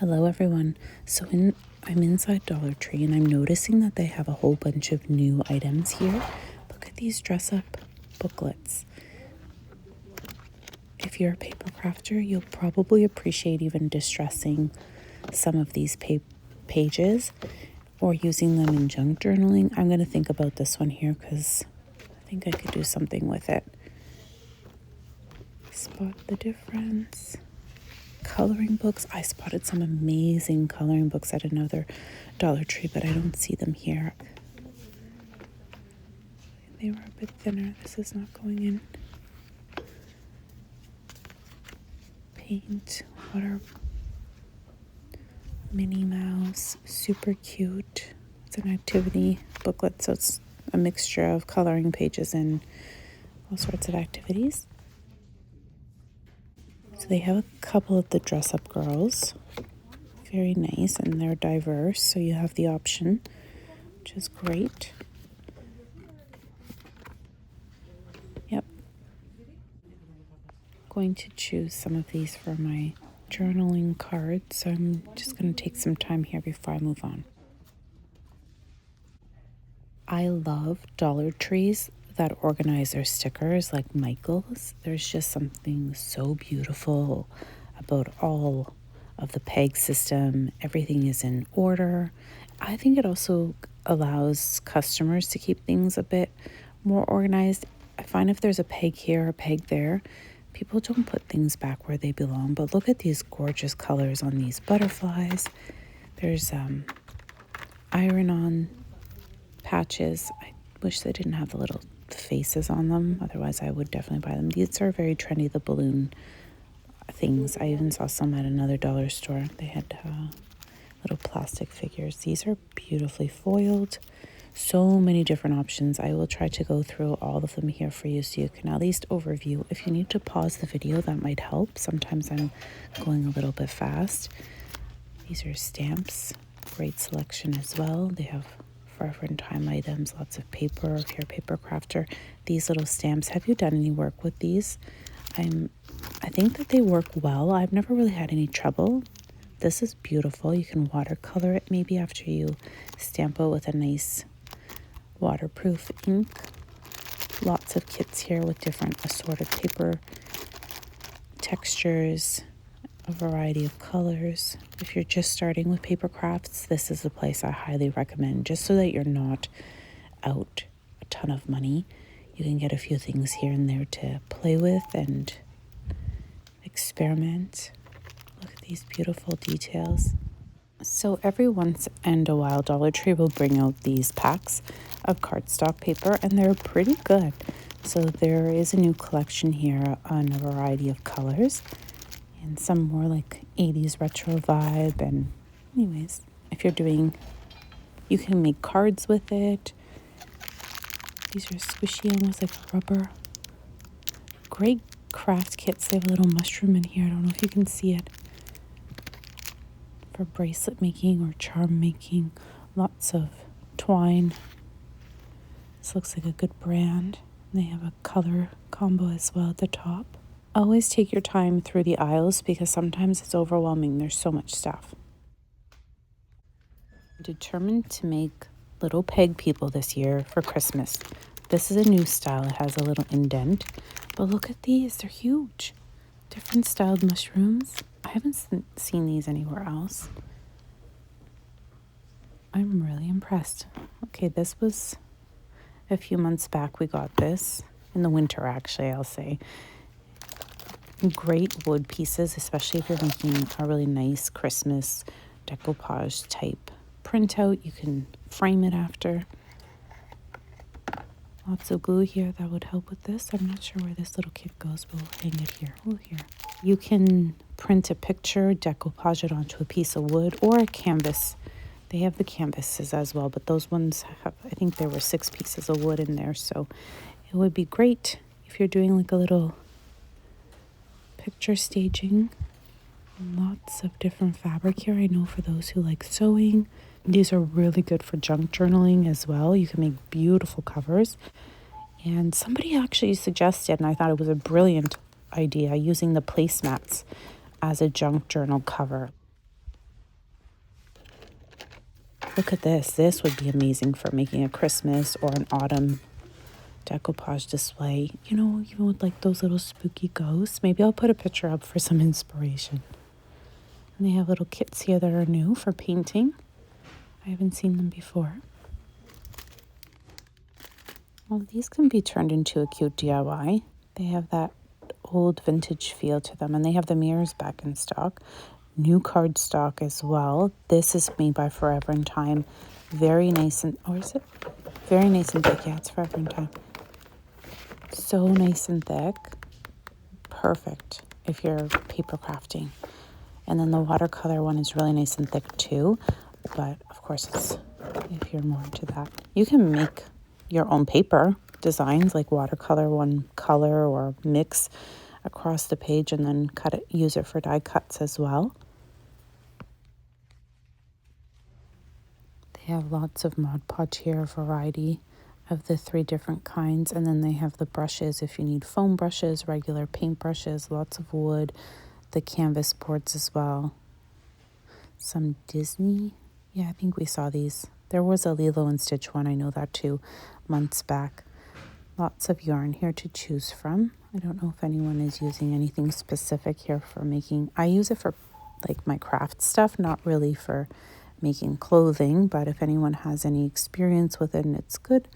Hello everyone. I'm inside Dollar Tree and I'm noticing that they have a whole bunch of new items here. Look at these dress up booklets. If you're a paper crafter, you'll probably appreciate even distressing some of these pages or using them in junk journaling. I'm going to think about this one here because I think I could do something with it. Spot the difference. Coloring books. I spotted some amazing coloring books at another Dollar Tree, but I don't see them here. They were a bit thinner. This is not going in. Paint. Water. Minnie Mouse. Super cute. It's an activity booklet, so it's a mixture of coloring pages and all sorts of activities. So they have a couple of the dress-up girls. Very nice, and they're diverse, so you have the option, which is great. Yep. Going to choose some of these for my journaling cards, so I'm just going to take some time here before I move on. I love Dollar Trees that organize their stickers like Michael's. There's just something so beautiful about all of the peg system. Everything is in order. I think it also allows customers to keep things a bit more organized. I find if there's a peg here, a peg there, people don't put things back where they belong. But look at these gorgeous colors on these butterflies. There's iron-on patches. I wish they didn't have the little faces on them, otherwise I would definitely buy them. These are very trendy, the balloon things. I even saw some at another dollar store. They had little plastic figures. These are beautifully foiled. So many different options. I will try to go through all of them here for you so you can at least overview. If you need to pause the video, that might help. Sometimes I'm going a little bit fast. These are stamps. Great selection as well. They have forever and time items, lots of paper if you're a paper crafter. These little stamps, have you done any work with these? I think that they work well. I've never really had any trouble. This is beautiful. You can watercolor it maybe after you stamp it with a nice waterproof ink. Lots of kits here with different assorted paper textures, a variety of colors. If you're just starting with paper crafts, this is a place I highly recommend, just so that you're not out a ton of money. You can get a few things here and there to play with and experiment. Look at these beautiful details. So every once in a while, Dollar Tree will bring out these packs of cardstock paper, and they're pretty good. So there is a new collection here on a variety of colors, and some more like 80s retro vibe. And anyways, if you're doing, you can make cards with it. These are squishy, almost like rubber. Great craft kits. They have a little mushroom in here. I don't know if you can see it. For bracelet making or charm making. Lots of twine. This looks like a good brand. They have a color combo as well at the top. Always take your time through the aisles because sometimes it's overwhelming. There's so much stuff. I'm determined to make little peg people this year for Christmas. This is a new style. It has a little indent. But look at these. They're huge. Different styled mushrooms. I haven't seen these anywhere else. I'm really impressed. Okay, this was a few months back we got this. In the winter, actually, I'll say. Great wood pieces, especially if you're making a really nice Christmas decoupage type printout. You can frame it after. Lots of glue here that would help with this. I'm not sure where this little kit goes, but we'll hang it here. Oh, here. You can print a picture, decoupage it onto a piece of wood or a canvas. They have the canvases as well, but those ones have, I think there were 6 pieces of wood in there, so it would be great if you're doing like a little picture staging. Lots of different fabric here. I know for those who like sewing, these are really good for junk journaling as well. You can make beautiful covers. And somebody actually suggested, and I thought it was a brilliant idea, using the placemats as a junk journal cover. Look at this. This would be amazing for making a Christmas or an autumn decoupage display. You know, even with like those little spooky ghosts. Maybe I'll put a picture up for some inspiration. And they have little kits here that are new for painting. I haven't seen them before. Well, these can be turned into a cute DIY. They have that old vintage feel to them, and they have the mirrors back in stock. New card stock as well. This is made by Forever in Time. Very nice and, or is it? Very nice and thick. Yeah, it's Forever in Time. So nice and thick. Perfect if you're paper crafting. And then the watercolor one is really nice and thick too. But of course, it's if you're more into that. You can make your own paper designs, like watercolor one color or mix across the page and then cut it, use it for die cuts as well. They have lots of Mod Podge here, a variety of the 3 different kinds. And then they have the brushes if you need foam brushes, regular paint brushes, lots of wood, the canvas boards as well. Some Disney. Yeah, I think we saw these. There was a Lilo and Stitch one, I know that too, months back. Lots of yarn here to choose from. I don't know if anyone is using anything specific here for making. I use it for like my craft stuff, not really for making clothing, but if anyone has any experience with it and it's good,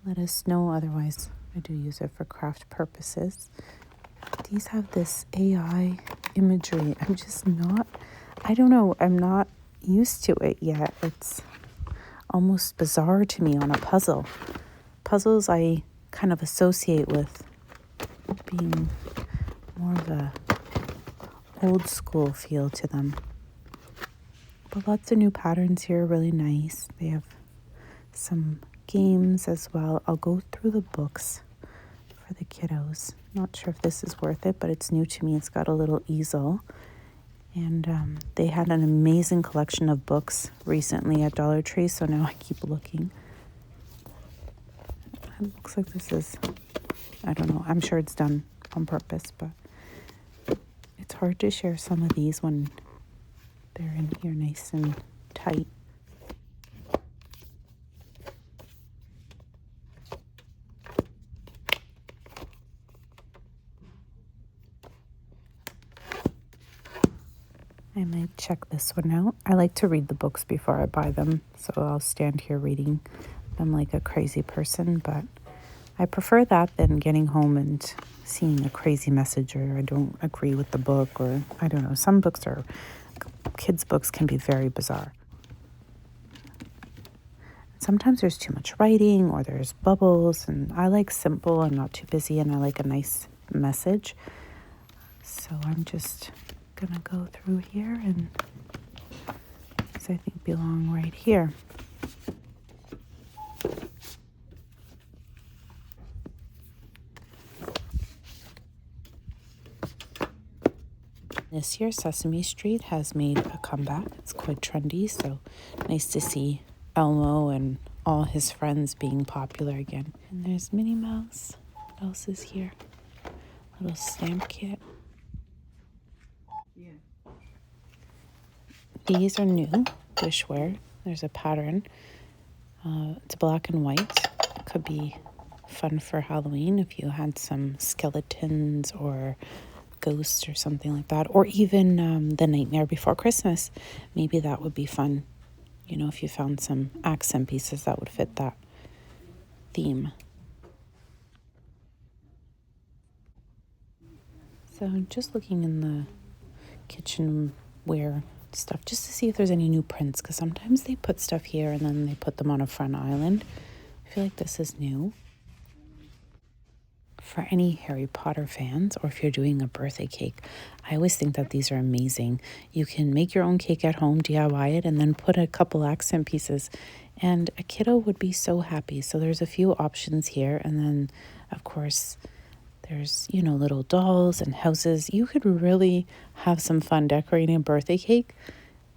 let us know. Otherwise, I do use it for craft purposes. These have this AI imagery. I'm just not, I don't know, I'm not used to it yet. It's almost bizarre to me on a puzzle. Puzzles I kind of associate with being more of a old school feel to them. But lots of new patterns here, really nice. They have some games as well. I'll go through the books for the kiddos. Not sure if this is worth it, but it's new to me. It's got a little easel. And they had an amazing collection of books recently at Dollar Tree, so now I keep looking. It looks like this is, I don't know, I'm sure it's done on purpose, but it's hard to share some of these when they're in here nice and tight. I might check this one out. I like to read the books before I buy them, so I'll stand here reading them like a crazy person, but I prefer that than getting home and seeing a crazy message or I don't agree with the book or I don't know. Some books are, kids' books can be very bizarre. Sometimes there's too much writing or there's bubbles, and I like simple and not too busy, and I like a nice message. So I'm just gonna go through here, and these I think belong right here. This year, Sesame Street has made a comeback. It's quite trendy, so nice to see Elmo and all his friends being popular again. And there's Minnie Mouse. What else is here? Little stamp kit. Yeah. These are new dishware. There's a pattern. It's black and white. It could be fun for Halloween if you had some skeletons or ghosts or something like that, or even the Nightmare Before Christmas. Maybe that would be fun, you know, if you found some accent pieces that would fit that theme. So I'm just looking in the kitchenware stuff just to see if there's any new prints, because sometimes they put stuff here and then they put them on a front island. I feel like this is new. For any Harry Potter fans, or if you're doing a birthday cake, I always think that these are amazing. You can make your own cake at home, DIY it, and then put a couple accent pieces, and a kiddo would be so happy. So there's a few options here, and then, of course, there's, you know, little dolls and houses. You could really have some fun decorating a birthday cake,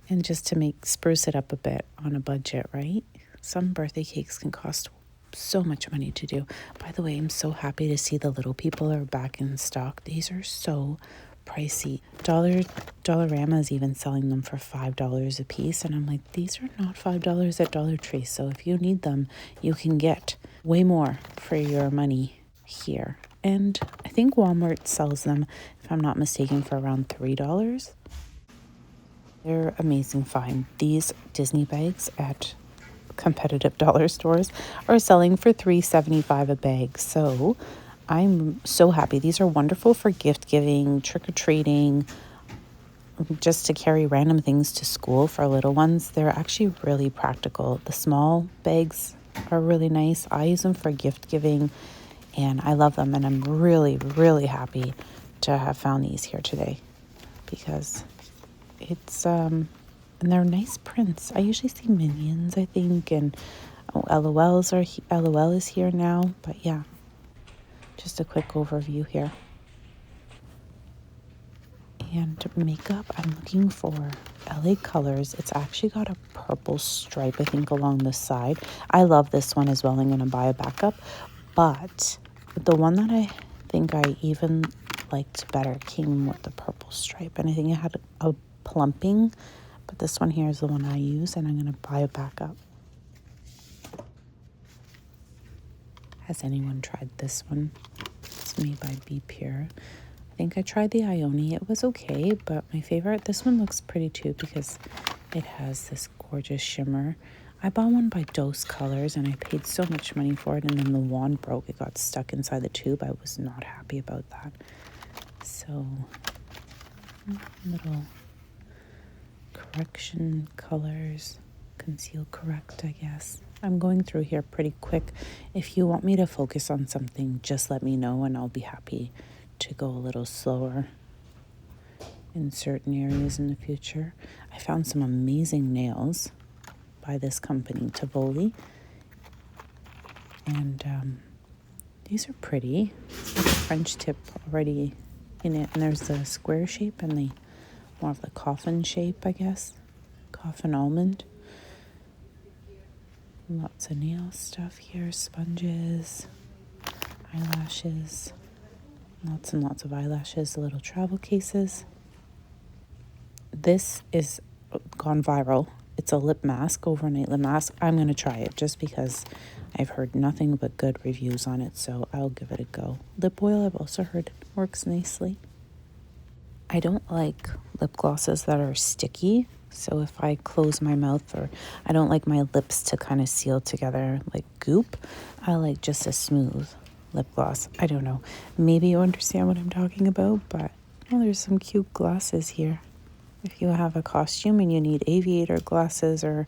and just to spruce it up a bit on a budget, right? Some birthday cakes can cost so much money to do. By the way, I'm so happy to see the little people are back in stock. These are so pricey. Dollarama is even selling them for $5 a piece, and I'm like, these are not $5 at Dollar Tree. So if you need them, you can get way more for your money here. And I think Walmart sells them, if I'm not mistaken, for around $3. They're amazing find. These Disney bags at competitive dollar stores are selling for $3.75 a bag. So I'm so happy. These are wonderful for gift giving, trick-or-treating, just to carry random things to school for little ones. They're actually really practical. The small bags are really nice. I use them for gift giving, and I love them. And I'm really, really happy to have found these here today, because it's and they're nice prints. I usually see Minions, I think, and LOL is here now. But yeah, just a quick overview here. And makeup, I'm looking for LA Colors. It's actually got a purple stripe, I think, along the side. I love this one as well. I'm going to buy a backup. But the one that I think I even liked better came with the purple stripe. And I think it had a plumping. But this one here is the one I use, and I'm going to buy a backup. Has anyone tried this one? It's made by Be Pure. I think I tried the Ione. It was okay, but my favorite, this one looks pretty too, because it has this gorgeous shimmer. I bought one by Dose Colors, and I paid so much money for it, and then the wand broke. It got stuck inside the tube. I was not happy about that. So, little correction colors, conceal correct, I guess. I'm going through here pretty quick. If you want me to focus on something, just let me know, and I'll be happy to go a little slower in certain areas in the future. I found some amazing nails by this company, Tivoli, and these are pretty. It's like a French tip already in it, and there's the square shape and the more of the coffin shape, I guess. Coffin almond. Lots of nail stuff here, sponges, eyelashes, lots and lots of eyelashes, little travel cases. This is gone viral. It's a lip mask, overnight lip mask. I'm going to try it just because I've heard nothing but good reviews on it, so I'll give it a go. Lip oil, I've also heard works nicely. I don't like lip glosses that are sticky, so if I close my mouth, or I don't like my lips to kind of seal together like goop, I like just a smooth lip gloss. I don't know. Maybe you understand what I'm talking about, but there's some cute glasses here. If you have a costume and you need aviator glasses or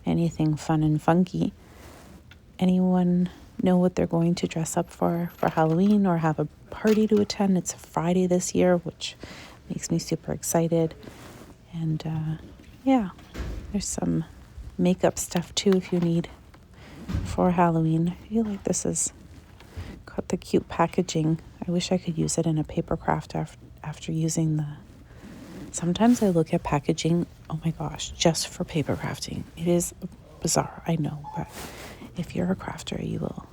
anything fun and funky. Anyone know what they're going to dress up for Halloween or have a party to attend? It's a Friday this year, which makes me super excited. And yeah, there's some makeup stuff too if you need for Halloween. I feel like this has got the cute packaging. I wish I could use it in a paper craft after using the... Sometimes I look at packaging, oh my gosh, just for paper crafting. It is bizarre, I know, but if you're a crafter, you will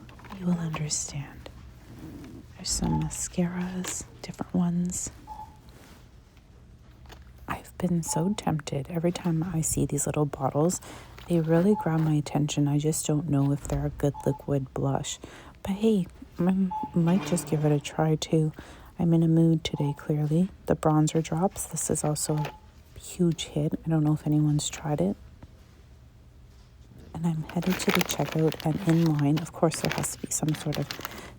understand. There's some mascaras, different ones. I've been so tempted. Every time I see these little bottles, they really grab my attention. I just don't know if they're a good liquid blush. But hey, I might just give it a try too. I'm in a mood today, clearly. The bronzer drops. This is also a huge hit. I don't know if anyone's tried it. And I'm headed to the checkout, and in line, of course, there has to be some sort of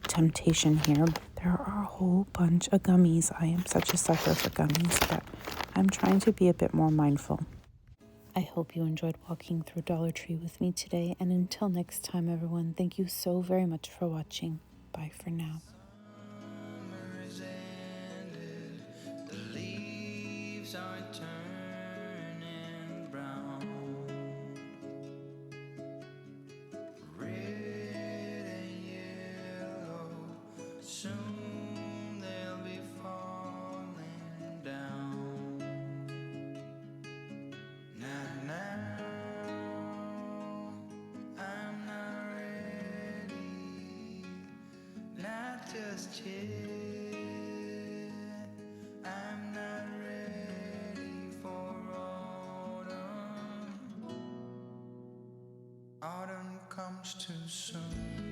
temptation here. But there are a whole bunch of gummies. I am such a sucker for gummies, but I'm trying to be a bit more mindful. I hope you enjoyed walking through Dollar Tree with me today. And until next time, everyone, thank you so very much for watching. Bye for now. Are turning brown, red and yellow, soon they'll be falling down. Now, I'm not ready, not just yet. I'm comes too soon.